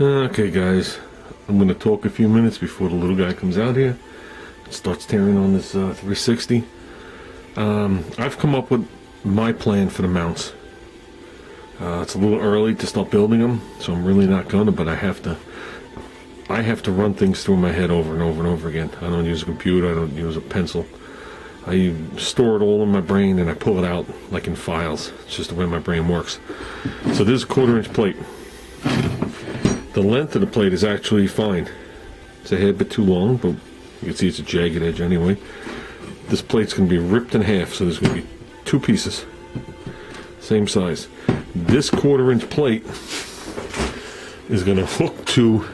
Okay guys, I'm going to talk a few minutes before the little guy comes out here and starts tearing on this 360. I've come up with my plan for the mounts. It's a little early to start building them, so I'm really not gonna, but I have to run things through my head over and over and over again. I don't use a computer, I don't use a pencil. I store it all in my brain and I pull it out like in files. It's just the way my brain works. So this is a 1/4 inch plate. The length of the plate is actually fine. It's a hair bit too long, but you can see it's a jagged edge anyway. This plate's going to be ripped in half, so there's going to be 2 pieces. Same size. This 1/4 inch plate is going to hook to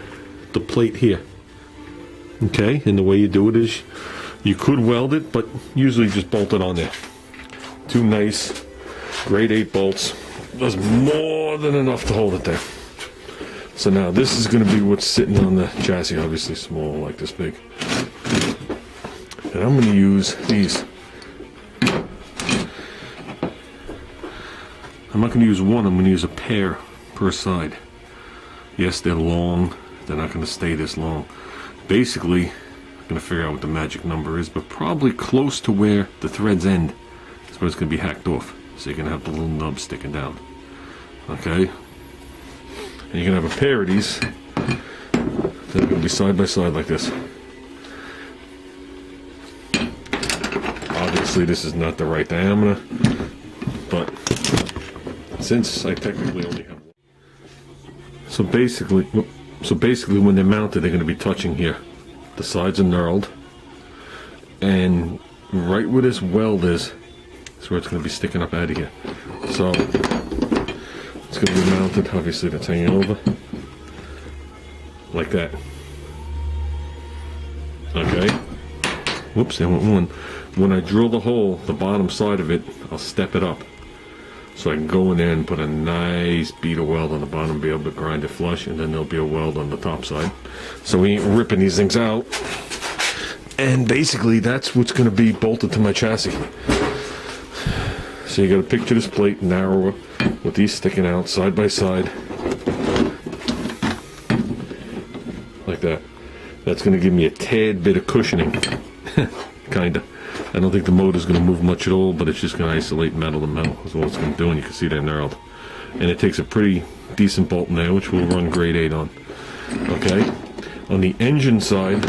the plate here. Okay, and the way you do it is you could weld it, but usually just bolt it on there. 2 nice grade 8 bolts. Does more than enough to hold it there. So now this is going to be what's sitting on the chassis, obviously small, like this big. And I'm going to use these. I'm not going to use one, I'm going to use a pair per side. Yes, they're long, they're not going to stay this long. Basically, I'm going to figure out what the magic number is, but probably close to where the threads end is where it's going to be hacked off. So you're going to have the little nub sticking down. Okay? And you're going to have a pair of these that are going to be side by side like this. Obviously this is not the right diameter, but since I technically only have one. So basically when they're mounted, they're going to be touching here. The sides are knurled, and right where this weld is where it's going to be sticking up out of here. So it's going to be mounted, obviously that's hanging over, like that. Okay. Whoops, there went one. When I drill the hole, the bottom side of it, I'll step it up. So I can go in there and put a nice bead of weld on the bottom, be able to grind it flush, and then there'll be a weld on the top side. So we ain't ripping these things out. And basically that's what's going to be bolted to my chassis. So you got to picture this plate narrower with these sticking out side by side like that. That's going to give me a tad bit of cushioning. Kinda. I don't think the motor's going to move much at all, but it's just going to isolate metal to metal is what it's going to do, and you can see they're knurled. And it takes a pretty decent bolt in there, which we'll run grade 8 on. Okay? On the engine side,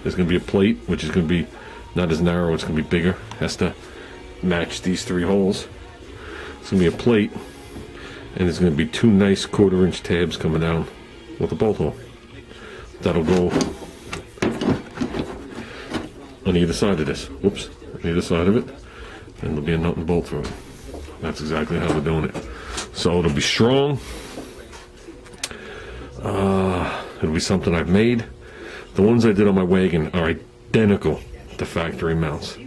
there's going to be a plate, which is going to be not as narrow, it's going to be bigger. Has to match these 3 holes. It's going to be a plate, and there's going to be 2 nice 1/4 inch tabs coming down with a bolt hole. That'll go on either side of this. Whoops, on either side of it, and there'll be a nut and bolt through it. That's exactly how we're doing it. So it'll be strong. It'll be something I've made. The ones I did on my wagon are identical to factory mounts.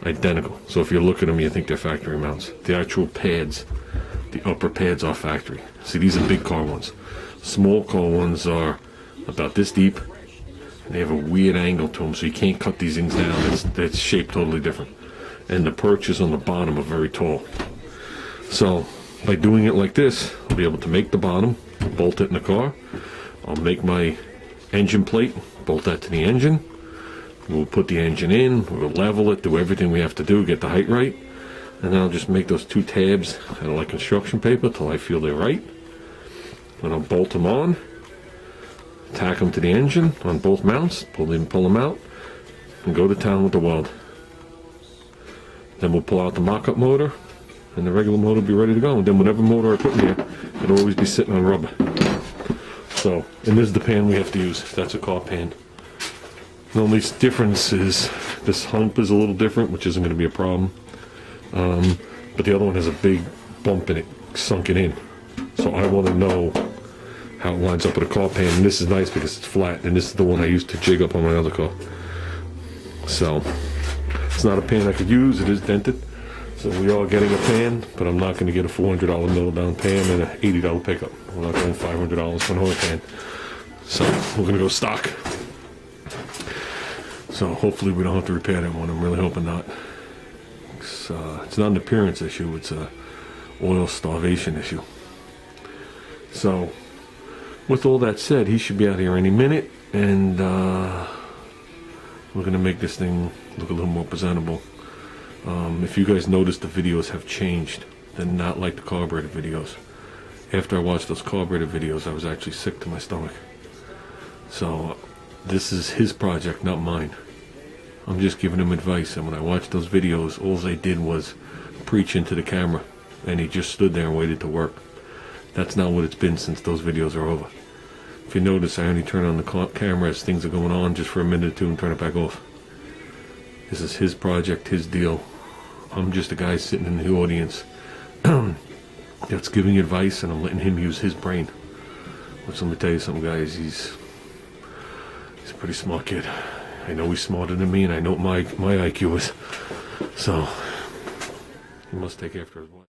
Identical. So if you look at them, you think they're factory mounts. The actual pads, the upper pads are factory. See, these are big car ones. Small car ones are about this deep. And they have a weird angle to them, so you can't cut these things down. It's shaped totally different. And the perches on the bottom are very tall. So by doing it like this, I'll be able to make the bottom, bolt it in the car. I'll make my engine plate, bolt that to the engine. We'll put the engine in, we'll level it, do everything we have to do, get the height right, and then I'll just make those 2 tabs out of like construction paper till I feel they're right. And I'll bolt them on, tack them to the engine on both mounts, pull them out, and go to town with the weld. Then we'll pull out the mock-up motor, and the regular motor will be ready to go. And then whatever motor I put in here, it'll always be sitting on rubber. So, and this is the pan we have to use. That's a car pan. The only difference is this hump is a little different, which isn't going to be a problem. But the other one has a big bump in it, sunken in. So I want to know how it lines up with a car pan. And this is nice because it's flat, and this is the one I used to jig up on my other car. So it's not a pan I could use. It is dented. So we are getting a pan, but I'm not going to get a $400 middle down pan and an $80 pickup. We're not going $500 for another pan. So we're going to go stock. So hopefully we don't have to repair that one. I'm really hoping not. It's not an appearance issue. It's a oil starvation issue. So with all that said, he should be out here any minute, and we're going to make this thing look a little more presentable. If you guys notice, the videos have changed. They're not like the carburetor videos. After I watched those carburetor videos, I was actually sick to my stomach. So this is his project, not mine. I'm just giving him advice, and when I watched those videos, all they did was preach into the camera, and he just stood there and waited to work. That's not what it's been since those videos are over. If you notice, I only turn on the camera as things are going on just for a minute or two and turn it back off. This is his project, his deal. I'm just a guy sitting in the audience that's giving advice, and I'm letting him use his brain. Which, let me tell you something, guys, he's a pretty smart kid. I know he's smarter than me, and I know what my IQ is. So he must take after his wife.